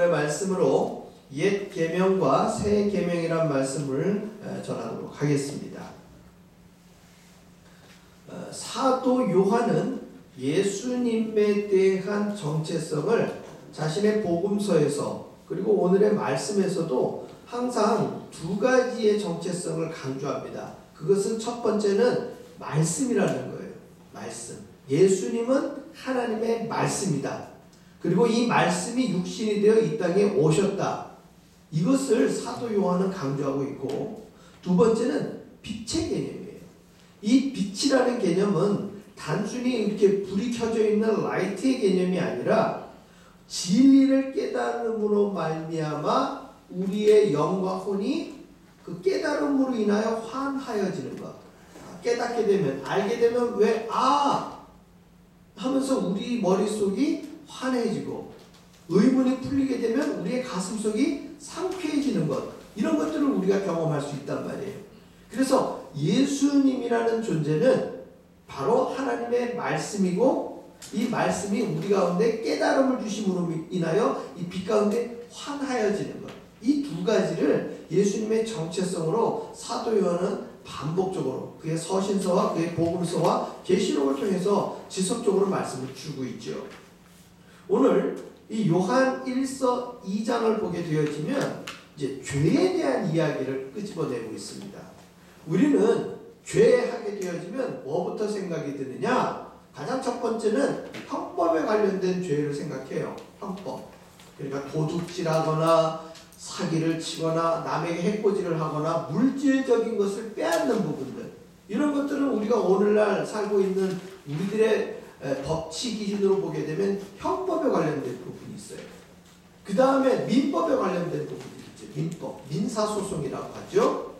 말씀으로 옛 계명과 새 계명이란 말씀을 전하도록 하겠습니다. 사도 요한은 예수님에 대한 정체성을 자신의 복음서에서 그리고 오늘의 말씀에서도 항상 두 가지의 정체성을 강조합니다. 그것은 첫 번째는 말씀이라는 거예요. 말씀. 예수님은 하나님의 말씀이다. 그리고 이 말씀이 육신이 되어 이 땅에 오셨다. 이것을 사도 요한은 강조하고 있고, 두 번째는 빛의 개념이에요. 이 빛이라는 개념은 단순히 이렇게 불이 켜져 있는 라이트의 개념이 아니라 진리를 깨달음으로 말미암아 우리의 영과 혼이 그 깨달음으로 인하여 환하여지는 것. 깨닫게 되면, 알게 되면 왜 하면서 우리 머릿속이 환해지고 의문이 풀리게 되면 우리의 가슴속이 상쾌해지는 것, 이런 것들을 우리가 경험할 수 있단 말이에요. 그래서 예수님이라는 존재는 바로 하나님의 말씀이고, 이 말씀이 우리 가운데 깨달음을 주심으로 인하여 이 빛 가운데 환하여지는 것, 이 두 가지를 예수님의 정체성으로 사도 요한은 반복적으로 그의 서신서와 그의 복음서와 계시록을 통해서 지속적으로 말씀을 주고 있죠. 오늘 이 요한 1서 2장을 보게 되어지면 이제 죄에 대한 이야기를 끄집어내고 있습니다. 우리는 죄하게 되어지면 뭐부터 생각이 드느냐? 가장 첫 번째는 형법에 관련된 죄를 생각해요. 형법. 그러니까 도둑질하거나 사기를 치거나 남에게 해코지를 하거나 물질적인 것을 빼앗는 부분들, 이런 것들은 우리가 오늘날 살고 있는 우리들의 법치 기준으로 보게 되면 형법에 관련된 부분이 있어요. 그 다음에 민법에 관련된 부분이 있죠. 민법, 민사소송이라고 하죠.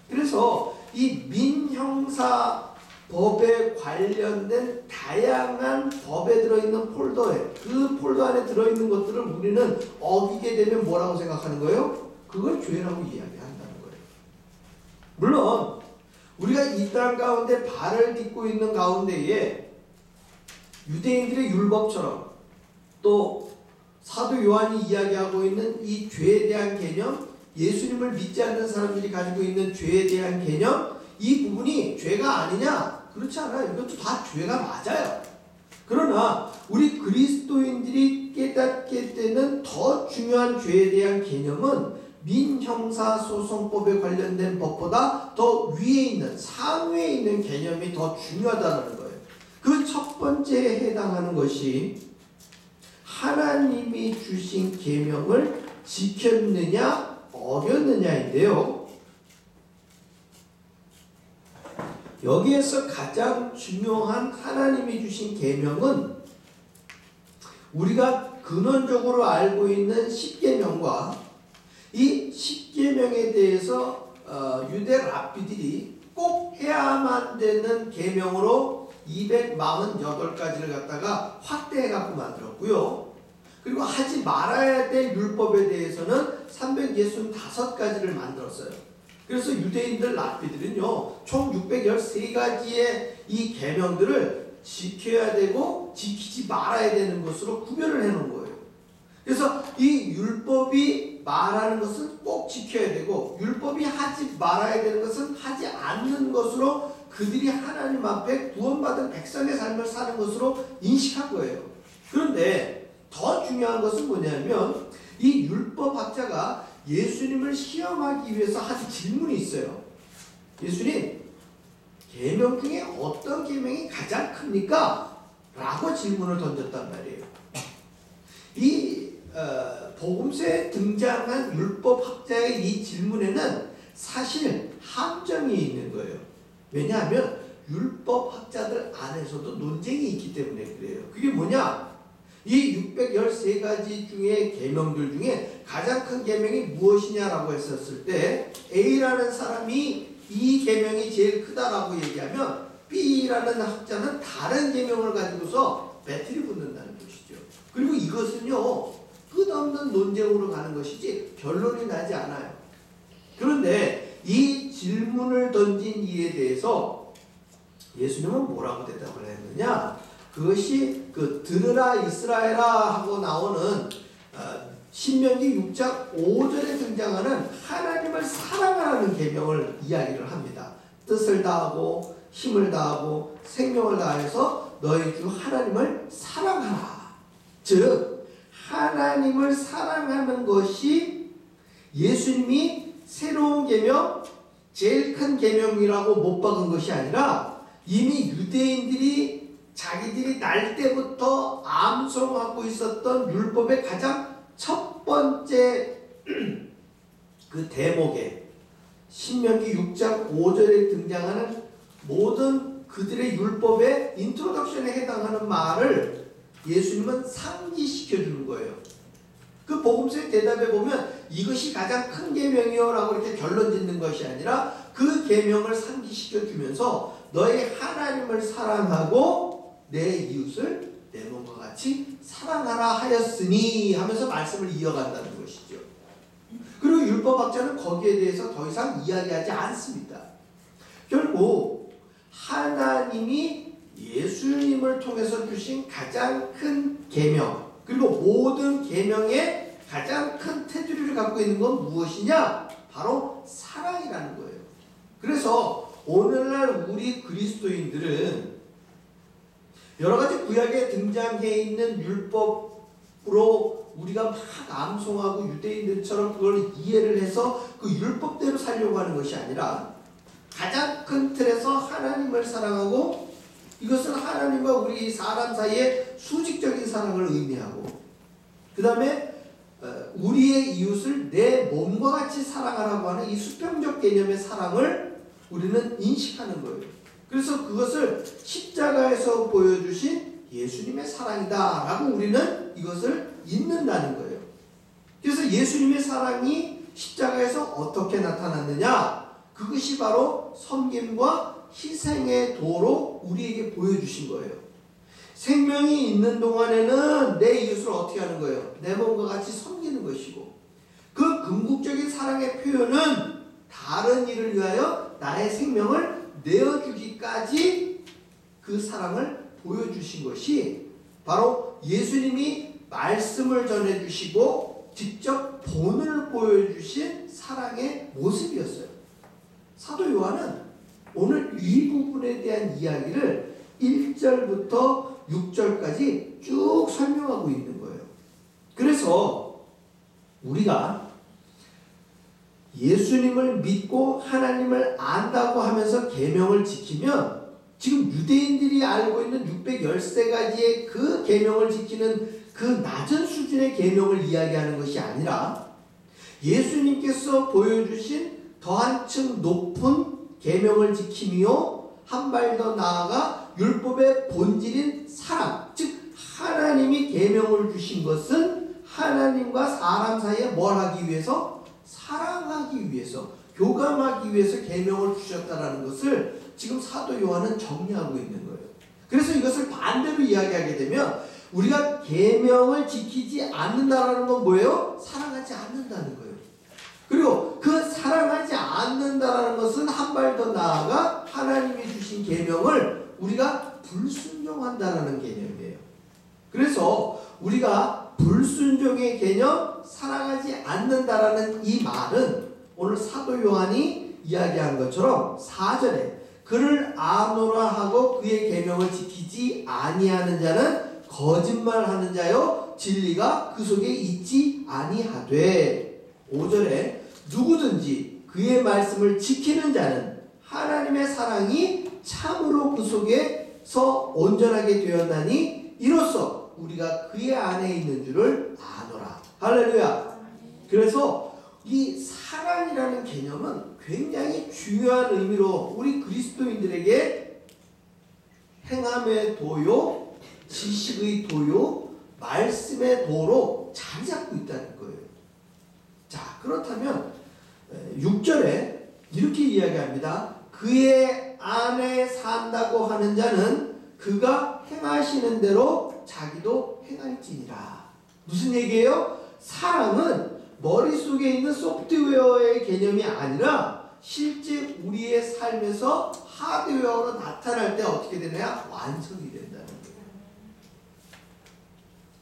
그래서 이 민형사법에 관련된 다양한 법에 들어있는 폴더에, 그 폴더 안에 들어있는 것들을 우리는 어기게 되면 뭐라고 생각하는 거예요? 그걸 죄라고 이야기한다는 거예요. 물론 우리가 이 땅 가운데 발을 딛고 있는 가운데에 유대인들의 율법처럼 또 사도 요한이 이야기하고 있는 이 죄에 대한 개념, 예수님을 믿지 않는 사람들이 가지고 있는 죄에 대한 개념, 이 부분이 죄가 아니냐? 그렇지 않아요. 이것도 다 죄가 맞아요. 그러나 우리 그리스도인들이 깨닫게 되는 더 중요한 죄에 대한 개념은 민형사소송법에 관련된 법보다 더 위에 있는, 상위에 있는 개념이 더 중요하다는 거예요. 그 첫 번째에 해당하는 것이 하나님이 주신 계명을 지켰느냐 어겼느냐인데요. 여기에서 가장 중요한 하나님이 주신 계명은 우리가 근원적으로 알고 있는 십계명과 이 십계명에 대해서 유대 랍비들이 꼭 해야만 되는 계명으로 248가지를 갖다가 확대해 갖고 만들었고요. 그리고 하지 말아야 될 율법에 대해서는 365가지를 만들었어요. 그래서 유대인들 랍비들은요, 총 613가지의 이 계명들을 지켜야 되고 지키지 말아야 되는 것으로 구별을 해 놓은 거예요. 그래서 이 율법이 말하는 것은 꼭 지켜야 되고, 율법이 하지 말아야 되는 것은 하지 않는 것으로 그들이 하나님 앞에 구원받은 백성의 삶을 사는 것으로 인식한 거예요. 그런데 더 중요한 것은 뭐냐면, 이 율법학자가 예수님을 시험하기 위해서 한 질문이 있어요. 예수님, 계명 중에 어떤 계명이 가장 큽니까? 라고 질문을 던졌단 말이에요. 이 복음서에 등장한 율법학자의 이 질문에는 사실 함정이 있는 거예요. 왜냐하면 율법학자들 안에서도 논쟁이 있기 때문에 그래요. 그게 뭐냐? 이 613가지 중에 계명들 중에 가장 큰 계명이 무엇이냐라고 했었을 때, A라는 사람이 이 계명이 제일 크다라고 얘기하면 B라는 학자는 다른 계명을 가지고서 배틀이 붙는다는 것이죠. 그리고 이것은요, 끝없는 논쟁으로 가는 것이지 결론이 나지 않아요. 그런데 이 질문을 던진 이에 대해서 예수님은 뭐라고 대답을 했느냐? 그것이 그 들으라 이스라엘아 하고 나오는 신명기 6장 5절에 등장하는 하나님을 사랑하라는 계명을 이야기를 합니다. 뜻을 다하고 힘을 다하고 생명을 다해서 너희 주 하나님을 사랑하라. 즉 하나님을 사랑하는 것이 예수님이 새로운 계명, 제일 큰 계명이라고 못 박은 것이 아니라 이미 유대인들이 자기들이 날 때부터 암송하고 있었던 율법의 가장 첫 번째 그 대목에 신명기 6장 5절에 등장하는 모든 그들의 율법의 인트로덕션에 해당하는 말을 예수님은 상기시켜 주는 거예요. 그 복음서의 대답에 보면 이것이 가장 큰 계명이요 라고 이렇게 결론 짓는 것이 아니라 그 계명을 상기시켜 주면서 너희 하나님을 사랑하고 내 이웃을 내 몸과 같이 사랑하라 하였으니 하면서 말씀을 이어간다는 것이죠. 그리고 율법학자는 거기에 대해서 더 이상 이야기하지 않습니다. 결국 하나님이 예수님을 통해서 주신 가장 큰 계명, 그리고 모든 계명의 가장 큰 테두리를 갖고 있는 건 무엇이냐? 바로 사랑이라는 거예요. 그래서 오늘날 우리 그리스도인들은 여러 가지 구약에 등장해 있는 율법으로 우리가 막 암송하고 유대인들처럼 그걸 이해를 해서 그 율법대로 살려고 하는 것이 아니라 가장 큰 틀에서 하나님을 사랑하고 이것은 하나님과 우리 사람 사이의 수직적인 사랑을 의미하고 그 다음에 우리의 이웃을 내 몸과 같이 사랑하라고 하는 이 수평적 개념의 사랑을 우리는 인식하는 거예요. 그래서 그것을 십자가에서 보여주신 예수님의 사랑이다 라고 우리는 이것을 잊는다는 거예요. 그래서 예수님의 사랑이 십자가에서 어떻게 나타났느냐? 그것이 바로 섬김과 희생의 도로 우리에게 보여주신 거예요. 생명이 있는 동안에는 내 이웃을 어떻게 하는 거예요? 내 몸과 같이 섬기는 것이고 그 궁극적인 사랑의 표현은 다른 일을 위하여 나의 생명을 내어주기까지 그 사랑을 보여주신 것이 바로 예수님이 말씀을 전해주시고 직접 본을 보여주신 사랑의 모습이었어요. 사도 요한은 오늘 이 부분에 대한 이야기를 1절부터 6절까지 쭉 설명하고 있는 거예요. 그래서 우리가 예수님을 믿고 하나님을 안다고 하면서 계명을 지키면 지금 유대인들이 알고 있는 613가지의 그 계명을 지키는 그 낮은 수준의 계명을 이야기하는 것이 아니라 예수님께서 보여주신 더 한층 높은 계명을 지킴이요 한 발 더 나아가 율법의 본질인 사랑, 즉 하나님이 계명을 주신 것은 하나님과 사람 사이에 뭘 하기 위해서? 사랑하기 위해서, 교감하기 위해서 계명을 주셨다는 것을 지금 사도 요한은 정리하고 있는 거예요. 그래서 이것을 반대로 이야기하게 되면 우리가 계명을 지키지 않는다라는 건 뭐예요? 사랑하지 않는다는 거예요. 그리고 그 사랑하지 않는다라는 것은 한 발 더 나아가 하나님이 주신 계명을 우리가 불순종한다라는 개념이에요. 그래서 우리가 불순종의 개념, 사랑하지 않는다라는 이 말은 오늘 사도 요한이 이야기한 것처럼 4절에 그를 아노라 하고 그의 계명을 지키지 아니하는 자는 거짓말하는 자요 진리가 그 속에 있지 아니하되 5절에 누구든지 그의 말씀을 지키는 자는 하나님의 사랑이 참으로 그 속에서 온전하게 되었나니 이로써 우리가 그의 안에 있는 줄을 아노라. 할렐루야. 그래서 이 사랑이라는 개념은 굉장히 중요한 의미로 우리 그리스도인들에게 행함의 도요, 지식의 도요, 말씀의 도로 자리 잡고 있다는 거예요. 자, 그렇다면 6절에 이렇게 이야기합니다. 그의 안에 산다고 하는 자는 그가 행하시는 대로 자기도 행할지니라. 무슨 얘기예요? 사랑은 머릿속에 있는 소프트웨어의 개념이 아니라 실제 우리의 삶에서 하드웨어로 나타날 때 어떻게 되느냐? 완성이 된다는 거예요.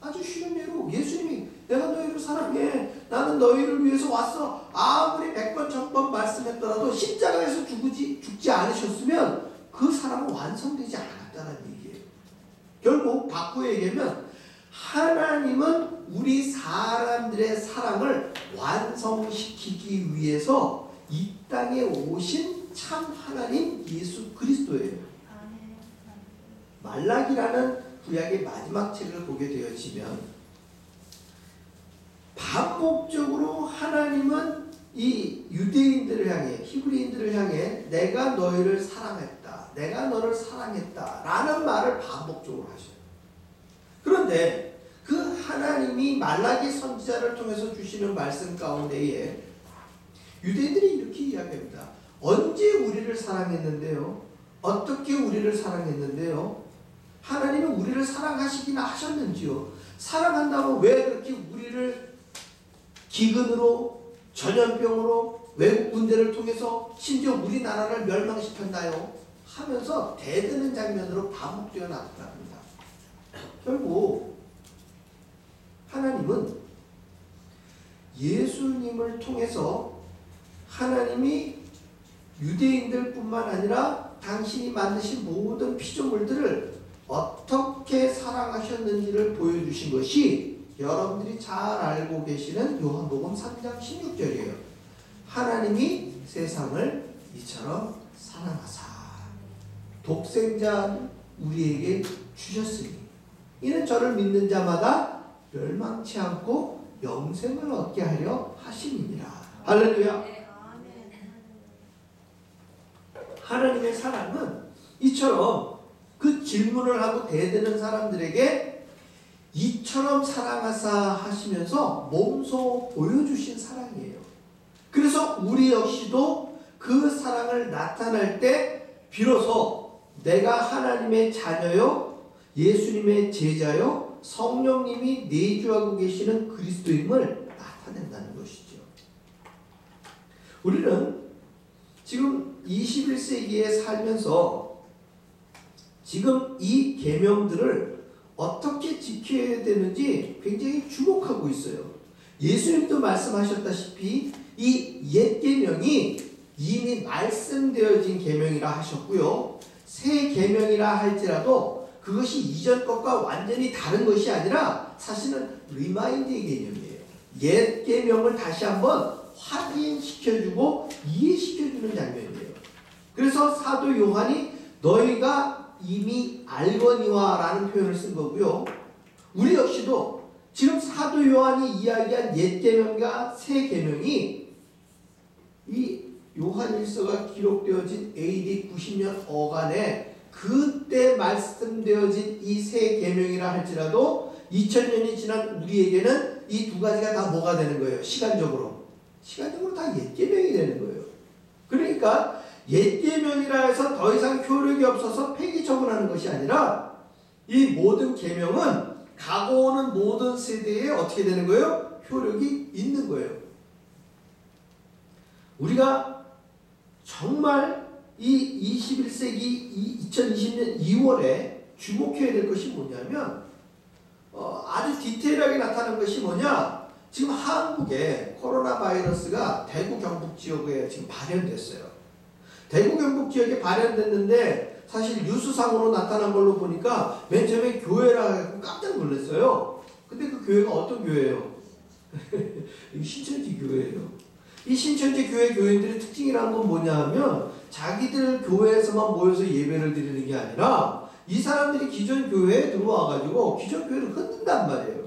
아주 쉬운 예로 예수님이 내가 너희를 사랑해. 나는 너희를 위해서 왔어. 아무리 100번 1000번 말씀했더라도 십자가에서 죽지 않으셨으면 그 사랑은 완성되지 않았다는 얘기예요. 결국 바꾸어 얘기하면 하나님은 우리 사람들의 사랑을 완성시키기 위해서 이 땅에 오신 참 하나님 예수 그리스도예요. 말라기라는 구약의 마지막 책을 보게 되어지면 반복적으로 하나님은 이 유대인들을 향해, 히브리인들을 향해 내가 너희를 사랑했다, 내가 너를 사랑했다 라는 말을 반복적으로 하셔요. 그런데 그 하나님이 말라기 선지자를 통해서 주시는 말씀 가운데에 유대인들이 이렇게 이야기합니다. 언제 우리를 사랑했는데요? 어떻게 우리를 사랑했는데요? 하나님은 우리를 사랑하시기나 하셨는지요? 사랑한다면 왜 그렇게 우리를 기근으로, 전염병으로, 외국 군대를 통해서 심지어 우리나라를 멸망시켰나요? 하면서 대드는 장면으로 반복되어 나타납니다. 결국 하나님은 예수님을 통해서 하나님이 유대인들 뿐만 아니라 당신이 만드신 모든 피조물들을 어떻게 사랑하셨는지를 보여주신 것이 여러분들이 잘 알고 계시는 요한복음 3장 16절이에요. 하나님이 세상을 이처럼 사랑하사 독생자 우리에게 주셨으니 이는 저를 믿는 자마다 멸망치 않고 영생을 얻게 하려 하심이니라. 할렐루야. 하나님의 사랑은 이처럼 그 질문을 하고 대드는 사람들에게 이처럼 사랑하사 하시면서 몸소 보여주신 사랑이에요. 그래서 우리 역시도 그 사랑을 나타낼 때 비로소 내가 하나님의 자녀요, 예수님의 제자요, 성령님이 내주하고 계시는 그리스도임을 나타낸다는 것이죠. 우리는 지금 21세기에 살면서 지금 이 계명들을 어떻게 지켜야 되는지 굉장히 주목하고 있어요. 예수님도 말씀하셨다시피 이 옛 계명이 이미 말씀되어진 계명이라 하셨고요. 새 계명이라 할지라도 그것이 이전 것과 완전히 다른 것이 아니라 사실은 리마인드의 개념이에요. 옛 계명을 다시 한번 확인시켜주고 이해시켜주는 장면이에요. 그래서 사도 요한이 너희가 이미 알거니와 라는 표현을 쓴 거고요. 우리 역시도 지금 사도 요한이 이야기한 옛 계명과 새 계명이 이 요한일서가 기록되어진 AD 90년 어간에 그때 말씀되어진 이 새 계명이라 할지라도 2000년이 지난 우리에게는 이 두 가지가 다 뭐가 되는 거예요? 시간적으로 다 옛 계명이 되는 거예요. 그러니까 옛 계명이라 해서 더 이상 효력이 없어서 폐기 처분하는 것이 아니라 이 모든 계명은 가고 오는 모든 세대에 어떻게 되는 거예요? 효력이 있는 거예요. 우리가 정말 이 21세기 2020년 2월에 주목해야 될 것이 뭐냐면 아주 디테일하게 나타난 것이 뭐냐? 지금 한국에 코로나 바이러스가 대구 경북 지역에 지금 발현됐어요. 대구 경북 지역에 발현됐는데 사실 뉴스상으로 나타난 걸로 보니까 맨 처음에 교회라 해서 깜짝 놀랐어요. 근데 그 교회가 어떤 교회예요? 신천지 교회예요. 이 신천지 교회 교인들의 특징이라는 건 뭐냐 하면 자기들 교회에서만 모여서 예배를 드리는 게 아니라 이 사람들이 기존 교회에 들어와가지고 기존 교회를 흔든단 말이에요.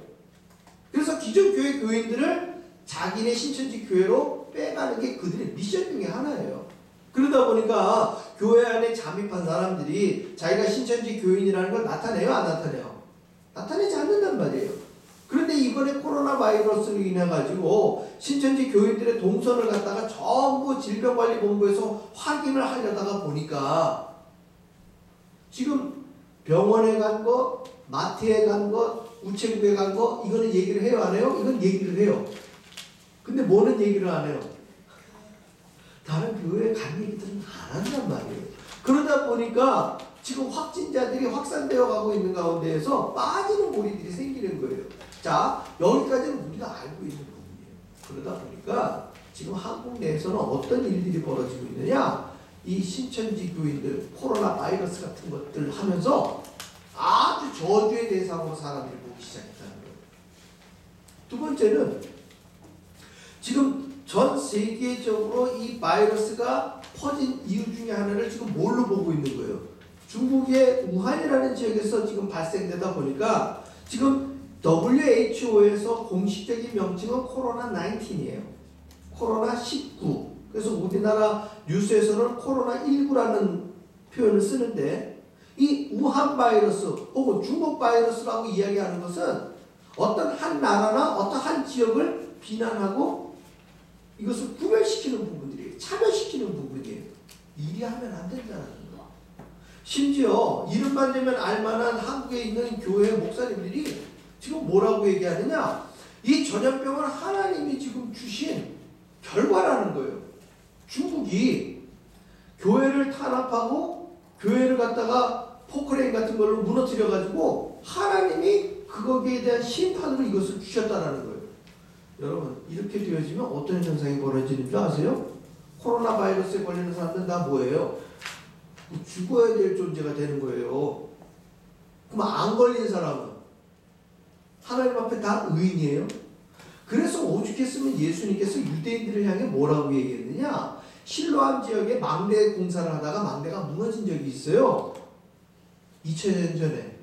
그래서 기존 교회 교인들을 자기네 신천지 교회로 빼가는 게 그들의 미션 중에 하나예요. 그러다 보니까 교회 안에 잠입한 사람들이 자기가 신천지 교인이라는 걸 나타내요? 안 나타내요? 나타내지 않는단 말이에요. 그런데 이번에 코로나 바이러스로 인해 가지고 신천지 교인들의 동선을 갖다가 전부 질병관리본부에서 확인을 하려다가 보니까 지금 병원에 간 것, 마트에 간 것, 우체국에 간 것, 이거는 얘기를 해요, 안 해요? 이건 얘기를 해요. 근데 뭐는 얘기를 안 해요? 다른 교회에 간 얘기들은 안 한단 말이에요. 그러다 보니까 지금 확진자들이 확산되어 가고 있는 가운데에서 빠지는 고리들이 생기는 거예요. 자, 여기까지는 우리가 알고 있는 부분이에요. 그러다 보니까 지금 한국 내에서는 어떤 일들이 벌어지고 있느냐, 이 신천지 교인들 코로나 바이러스 같은 것들 하면서 아주 저주의 대상으로 사람들이 보기 시작했다는 거예요. 두 번째는 지금 전 세계적으로 이 바이러스가 퍼진 이유 중에 하나를 지금 뭘로 보고 있는 거예요? 중국의 우한이라는 지역에서 지금 발생되다 보니까 지금 WHO에서 공식적인 명칭은 코로나19이에요. 코로나19. 그래서 우리나라 뉴스에서는 코로나19라는 표현을 쓰는데, 이 우한 바이러스 혹은 중국 바이러스라고 이야기하는 것은 어떤 한 나라나 어떤 한 지역을 비난하고 이것을 구별시키는 부분들이에요. 차별시키는 부분이에요. 이리 하면 안 된다는 거. 심지어 이름만 되면 알만한 한국에 있는 교회 목사님들이 지금 뭐라고 얘기하느냐, 이 전염병은 하나님이 지금 주신 결과라는 거예요. 중국이 교회를 탄압하고 교회를 갖다가 포크레인 같은 걸로 무너뜨려 가지고 하나님이 그거기에 대한 심판으로 이것을 주셨다라는 거예요. 여러분, 이렇게 되어지면 어떤 현상이 벌어지는 줄 아세요? 코로나 바이러스에 걸리는 사람들은 다 뭐예요? 죽어야 될 존재가 되는 거예요. 그럼 안 걸린 사람은 하나님 앞에 다 의인이에요. 그래서 오죽했으면 예수님께서 유대인들을 향해 뭐라고 얘기했느냐? 실로암 지역에 망대 공사를 하다가 망대가 무너진 적이 있어요. 2000년 전에.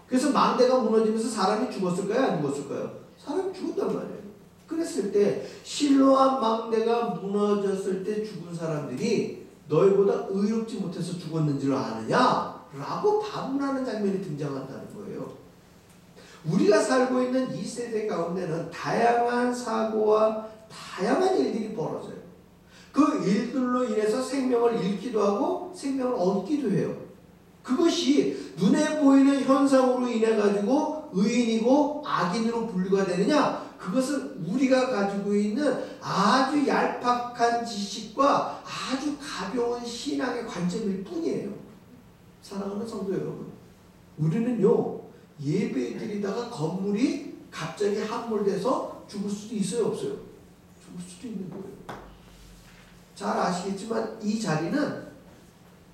그래서 망대가 무너지면서 사람이 죽었을까요? 안 죽었을까요? 사람이 죽었단 말이에요. 그랬을 때 실로암 망대가 무너졌을 때 죽은 사람들이 너희보다 의롭지 못해서 죽었는 줄 아느냐? 라고 반문하는 장면이 등장한다는 거예요. 우리가 살고 있는 이 세대 가운데는 다양한 사고와 다양한 일들이 벌어져요. 그 일들로 인해서 생명을 잃기도 하고 생명을 얻기도 해요. 그것이 눈에 보이는 현상으로 인해 가지고 의인이고 악인으로 분류가 되느냐? 그것은 우리가 가지고 있는 아주 얄팍한 지식과 아주 가벼운 신앙의 관점일 뿐이에요. 사랑하는 성도 여러분, 우리는요, 예배 드리다가 건물이 갑자기 함몰돼서 죽을 수도 있어요, 없어요? 죽을 수도 있는 거예요. 잘 아시겠지만 이 자리는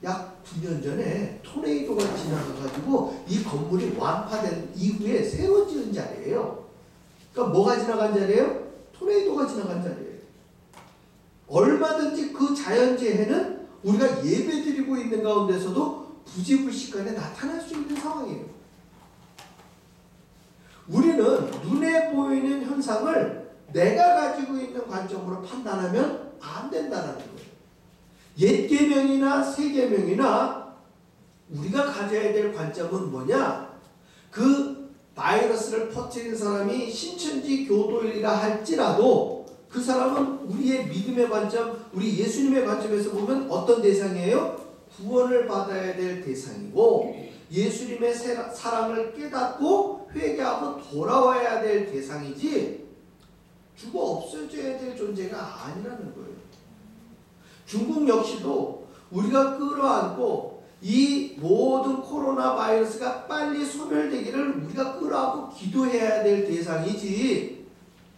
약 9년 전에 토네이도가 지나가가지고 이 건물이 완파된 이후에 새로 지은 자리예요. 그러니까 뭐가 지나간 자리예요? 토네이도가 지나간 자리예요. 얼마든지 그 자연재해는 우리가 예배드리고 있는 가운데서도 부지불식간에 나타날 수 있는 상황이에요. 우리는 눈에 보이는 현상을 내가 가지고 있는 관점으로 판단하면 안 된다는 거예요. 옛 계명이나 새 계명이나 우리가 가져야 될 관점은 뭐냐? 그 바이러스를 퍼뜨린 사람이 신천지 교도일이라 할지라도 그 사람은 우리의 믿음의 관점, 우리 예수님의 관점에서 보면 어떤 대상이에요? 구원을 받아야 될 대상이고 예수님의 사랑을 깨닫고 회개하고 돌아와야 될 대상이지 죽어 없어져야 될 존재가 아니라는 거예요. 중국 역시도 우리가 끌어안고 이 모든 코로나 바이러스가 빨리 소멸되기를 우리가 끌어안고 기도해야 될 대상이지,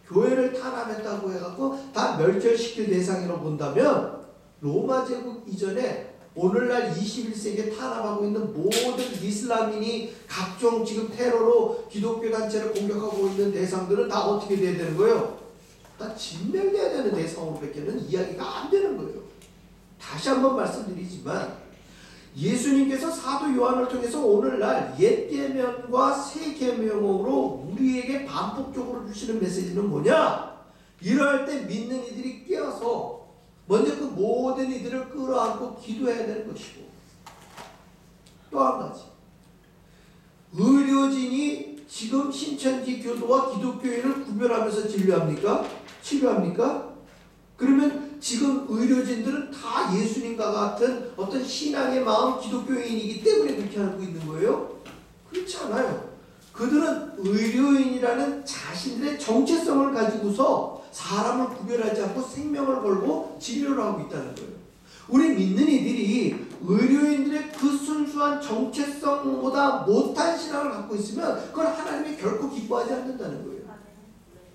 교회를 탄압했다고 해갖고 다 멸절시킬 대상이라고 본다면 로마 제국 이전에 오늘날 21세기에 탄압하고 있는 모든 이슬람인이 각종 지금 테러로 기독교 단체를 공격하고 있는 대상들은 다 어떻게 돼야 되는 거예요? 다 진멸돼야 되는 대상으로 밖에는 이야기가 안 되는 거예요. 다시 한번 말씀드리지만 예수님께서 사도 요한을 통해서 오늘날 옛 계명과 새 계명으로 우리에게 반복적으로 주시는 메시지는 뭐냐? 이러할 때 믿는 이들이 깨어서 먼저 그 모든 이들을 끌어안고 기도해야 되는 것이고, 또 한 가지, 의료진이 지금 신천지 교도와 기독교인을 구별하면서 진료합니까? 치료합니까? 그러면 지금 의료진들은 다 예수님과 같은 어떤 신앙의 마음 기독교인이기 때문에 그렇게 하고 있는 거예요? 그렇지 않아요. 그들은 의료인이라는 자신들의 정체성을 가지고서 사람을 구별하지 않고 생명을 걸고 진료를 하고 있다는 거예요. 우리 믿는 이들이 의료인들의 그 순수한 정체성보다 못한 신앙을 갖고 있으면 그건 하나님이 결코 기뻐하지 않는다는 거예요.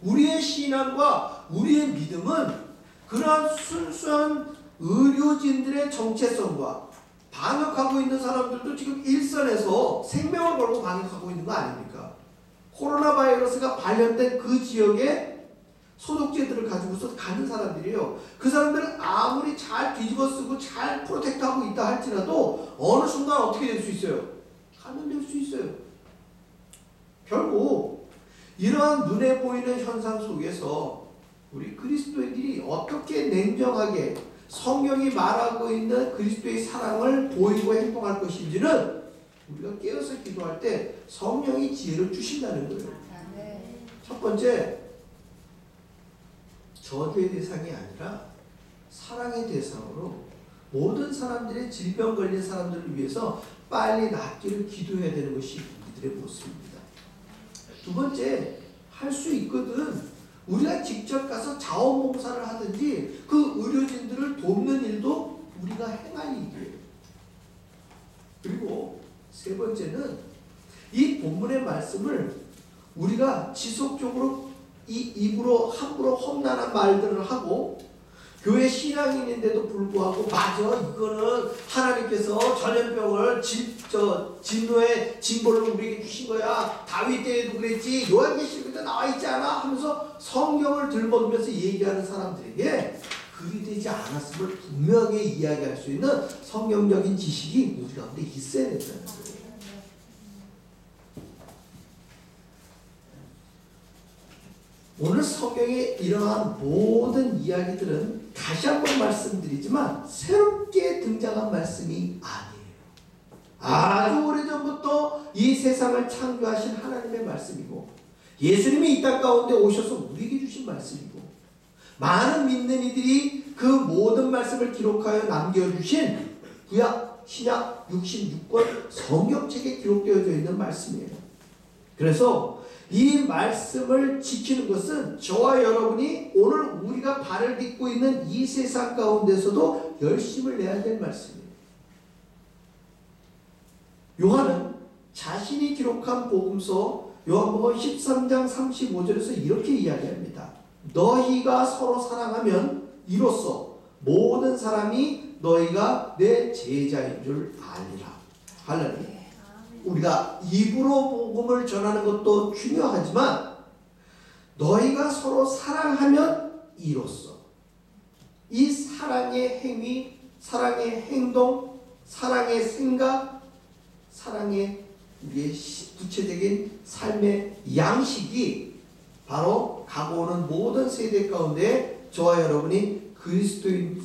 우리의 신앙과 우리의 믿음은 그러한 순수한 의료진들의 정체성과 방역하고 있는 사람들도 지금 일선에서 생명을 걸고 방역하고 있는 거 아닙니까? 코로나 바이러스가 발현된 그 지역에 소독제들을 가지고서 가는 사람들이에요. 그 사람들은 아무리 잘 뒤집어 쓰고 잘 프로텍트하고 있다 할지라도 어느 순간 어떻게 될 수 있어요? 감염될 수 있어요. 결국 이러한 눈에 보이는 현상 속에서 우리 그리스도인들이 어떻게 냉정하게 성경이 말하고 있는 그리스도의 사랑을 보이고 행동할 것인지는 우리가 깨어서 기도할 때 성령이 지혜를 주신다는 거예요. 첫 번째, 저주의 대상이 아니라 사랑의 대상으로 모든 사람들의 질병 걸린 사람들을 위해서 빨리 낫기를 기도해야 되는 것이 우리들의 모습입니다. 두 번째, 할 수 있거든. 우리가 직접 가서 자원봉사를 하든지 그 의료진들을 돕는 일도 우리가 행할 일이에요. 그리고 세 번째는 이 본문의 말씀을 우리가 지속적으로 이 입으로 함부로 험난한 말들을 하고 교회 신앙인인데도 불구하고 맞아 이거는 하나님께서 전염병을 진노의 징벌로 우리에게 주신 거야. 다윗 때에도 그랬지. 요한계시록에도 나와 있지 않아? 하면서 성경을 들먹이면서 얘기하는 사람들에게 그리 되지 않았음을 분명히 이야기할 수 있는 성경적인 지식이 우리 가운데 있어야 된다는 거예요. 오늘 성경의 이러한 모든 이야기들은 다시 한번 말씀드리지만 새롭게 등장한 말씀이 아니에요. 아주 오래전부터 이 세상을 창조하신 하나님의 말씀이고 예수님이 이 땅 가운데 오셔서 우리에게 주신 말씀이고 많은 믿는 이들이 그 모든 말씀을 기록하여 남겨주신 구약, 신약, 66권 성경책에 기록되어져 있는 말씀이에요. 그래서 이 말씀을 지키는 것은 저와 여러분이 오늘 우리가 발을 딛고 있는 이 세상 가운데서도 열심을 내야 될 말씀이에요. 요한은 자신이 기록한 복음서 요한복음 13장 35절에서 이렇게 이야기합니다. 너희가 서로 사랑하면 이로써 모든 사람이 너희가 내 제자인 줄 알리라. 할렐루야. 우리가 입으로 복음을 전하는 것도 중요하지만 너희가 서로 사랑하면 이로써 이 사랑의 행위, 사랑의 행동, 사랑의 생각, 사랑의 우리의 구체적인 삶의 양식이 바로 가고 오는 모든 세대 가운데 저와 여러분이 그리스도의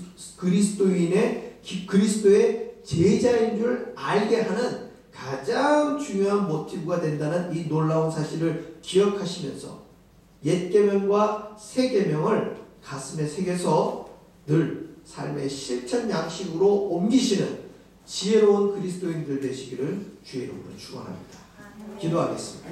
제자인 줄 알게 하는 가장 중요한 모티브가 된다는 이 놀라운 사실을 기억하시면서 옛 계명과 새 계명을 가슴에 새겨서 늘 삶의 실천 양식으로 옮기시는 지혜로운 그리스도인들 되시기를 주의 이름으로 축원합니다. 기도하겠습니다.